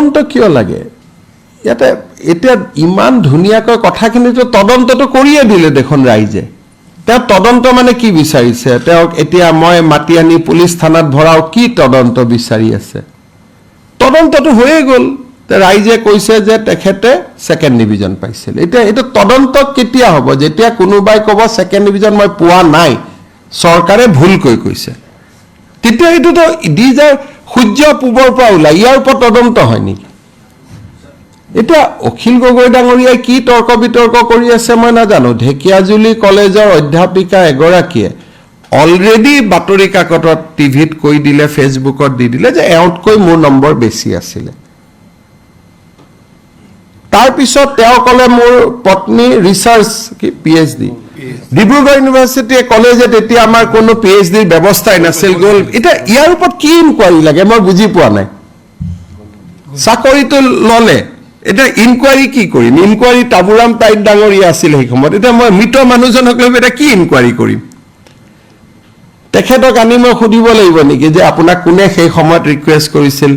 তদন্ত কিয় লাগে ইয়াতে এতিয়া ইমান ধুনীয়াকৈ কথাখিনিতো তদন্তটো কৰিয়ে দিলে দেখোন ৰাইজে তেওঁ তদন্ত মানে কি বিচাৰিছে তেওঁ এতিয়া মই মাটি আনি পুলিচ থানাত ভৰাও কি তদন্ত বিচাৰি আছে তদন্তটো হৈয়ে গ'ল ৰাইজে কৈছে যে তেখেতে সেকেন্ড ডিভিজন পাইছিল এতিয়া এটা তদন্ত কেতিয়া হ'ব যেতিয়া কোনোবাই ক'ব সেকেন্ড ডিভিজন মই পোৱা নাই চৰকাৰে ভুলকৈ কৈছে তেতিয়া এইটোতো দি যায় সূৰ্য পূবৰ পৰা ওলাই ইয়াৰ ওপৰত তদন্ত হয় নেকি এটা অখিল গগৈ ডাঙৰীয়াই কি তৰ্ক বিতৰ্ক কৰি আছে মই নাজানো ঢেকিয়াজুলি কলেজৰ অধ্যাপিকা এগৰাকীয়ে অলৰেডি বাতৰি কাকতত টিভিত কৈ দিলে ফেচবুকত দি দিলে যে এওঁতকৈ মোৰ নম্বৰ বেছি আছিলে তাৰ পিছত তেওঁ ক'লে মোৰ পত্নী ৰিচাৰ্চ কি পিএইচডি ডিব্ৰুগড় ইউনিভাৰ্চিটিয়ে ক'লে যে তেতিয়া আমাৰ কোনো পিএইচডিৰ ব্যৱস্থাই নাছিল গ'ল এটা ইয়াৰ ওপৰত কি ইনকুৱাৰী লাগে মই বুজি পোৱা নাই চাকৰিটো ল'লে এটা ইনকুৱাৰী কি কৰিম ইনকুৱাৰী তাবুৰাম তাইত ডাঙৰীয়া আছিল সেই সময়ত এটা মই মৃত মানুহজনক লৈ এটা কি ইনকুৱাৰী কৰিম তেখেতক আনি মই সুধিব লাগিব নেকি যে আপোনাক কোনে সেই সময়ত ৰিকুৱেষ্ট কৰিছিল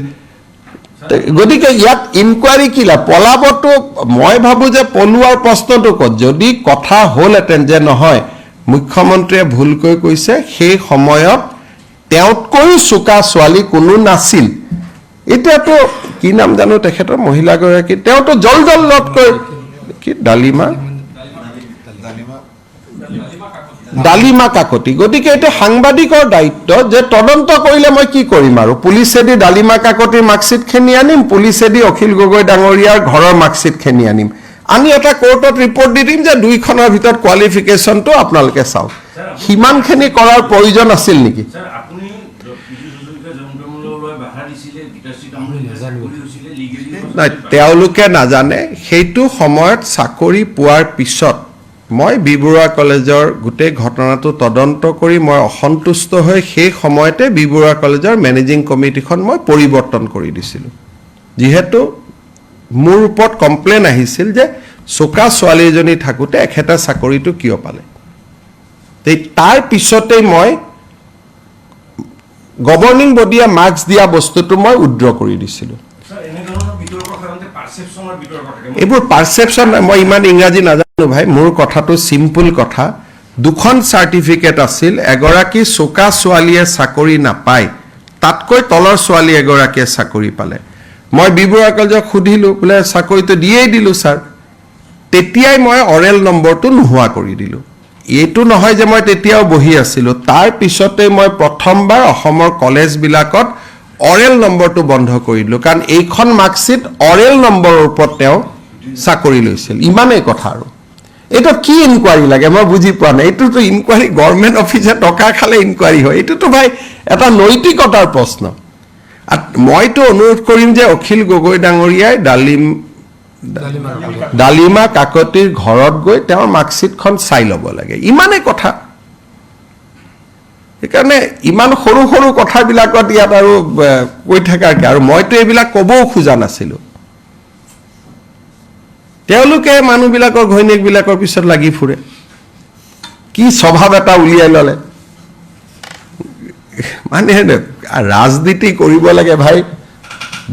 গতিকে ইয়াত ইনকুৱাৰী কি লা পলাবটো মই ভাবো যে পলুৱাৰ প্ৰশ্নটো ক'ত যদি কথা হ'লহেঁতেন যে নহয় মুখ্যমন্ত্ৰীয়ে ভুলকৈ কৈছে সেই সময়ত তেওঁতকৈও চোকা ছোৱালী কোনো নাছিল এতিয়াতো কি নাম জানো তেখেতৰ মহিলাগৰাকী তেওঁতো জলজলকৈ কি ডালিমা কাকতি গতিকে এটা সাংবাদিকৰ দায়িত্ব যে তদন্ত কৰিলে মই কি কৰিম আৰু পুলিচেদি ডালিমা কাকতিৰ মাৰ্কশ্বিটখিনি আনিম পুলিচেদি অখিল গগৈ ডাঙৰীয়াৰ ঘৰৰ মাৰ্কশ্বিটখিনি আনিম আনি এটা কোৰ্টত ৰিপৰ্ট দি দিম যে দুইখনৰ ভিতৰত কোৱালিফিকেশ্যনটো আপোনালোকে চাওক সিমানখিনি কৰাৰ প্ৰয়োজন আছিল নেকি নাই তেওঁলোকে নাজানে সেইটো সময়ত চাকৰি পোৱাৰ পিছত মই বি বৰুৱা কলেজৰ গোটেই ঘটনাটো তদন্ত কৰি মই অসন্তুষ্ট হৈ সেই সময়তে বি বৰুৱা কলেজৰ মেনেজিং কমিটিখন মই পৰিৱৰ্তন কৰি দিছিলোঁ যিহেতু মোৰ ওপৰত কমপ্লেইন আহিছিল যে চোকা ছোৱালী এজনী থাকোঁতে এখেতে চাকৰিটো কিয় পালে তাৰ পিছতেই মই গভৰ্ণিং বডিয়ে মাৰ্কছ দিয়া বস্তুটো মই উইথড্ৰ কৰি দিছিলোঁ এইবোৰ পাৰচেপশ্যন মই ইমান ইংৰাজী নাজানো ভাই মোৰ কথাটো চিম্পল কথা দুখন চাৰ্টিফিকেট আছিল এগৰাকী চোকা ছোৱালীয়ে চাকৰি নাপায় তাতকৈ তলৰ ছোৱালী এগৰাকীয়ে চাকৰি পালে মই বি বৰুৱা কলেজক সুধিলোঁ বোলে চাকৰিটো দিয়েই দিলোঁ ছাৰ তেতিয়াই মই অৰেল নম্বৰটো নোহোৱা কৰি দিলোঁ এইটো নহয় যে মই তেতিয়াও বহি আছিলোঁ তাৰ পিছতে মই প্ৰথমবাৰ অসমৰ কলেজবিলাকত অৰেল নম্বৰটো বন্ধ কৰি দিলোঁ কাৰণ এইখন মাৰ্কশ্বিট অৰেল নম্বৰৰ ওপৰত তেওঁ চাকৰি লৈছিল ইমানেই কথা আৰু এইটো কি ইনকুৱাৰী লাগে মই বুজি পোৱা নাই এইটোতো ইনকুৱাৰী গভৰ্ণমেণ্ট অফিচে টকা খালে ইনকুৱাৰী হয় এইটোতো ভাই এটা নৈতিকতাৰ প্ৰশ্ন মইতো অনুৰোধ কৰিম যে অখিল গগৈ ডাঙৰীয়াই ডালিমা কাকতিৰ ঘৰত গৈ তেওঁৰ মাৰ্কশ্বিটখন চাই ল'ব লাগে ইমানেই কথা সেইকাৰণে ইমান সৰু সৰু কথাবিলাকত ইয়াত আৰু কৈ থাকাকে আৰু মইতো এইবিলাক ক'বও খোজা নাছিলোঁ তেওঁলোকে মানুহবিলাকৰ ঘৈণীয়েকবিলাকৰ পিছত লাগি ফুৰে কি স্বভাৱ এটা উলিয়াই ল'লে মানে ৰাজনীতি কৰিব লাগে ভাই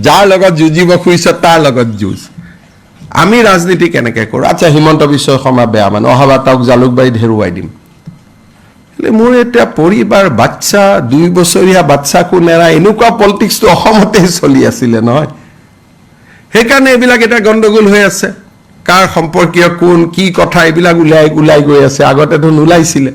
যাৰ লগত যুঁজিব খুজিছ তাৰ লগত যুঁজ আমি ৰাজনীতি কেনেকৈ কৰোঁ আচ্ছা হিমন্ত বিশ্ব শৰ্মা বেয়া মানে অহাবাৰ তেওঁক জালুকবাৰীত হেৰুৱাই দিম মোৰ এতিয়া পৰিবাৰ বাচ্চা 2 বছৰীয়া বাচ্চাকো নেৰা এনেকুৱা পলিটিক্সটো অসমতে চলি আছিলে নহয় সেইকাৰণে এইবিলাক এটা গণ্ডগোল হৈ আছে কাৰ সম্পৰ্কীয় কোন কি কথা এইবিলাক ওলাই গৈ আছে আগতেতো নোলাইছিলে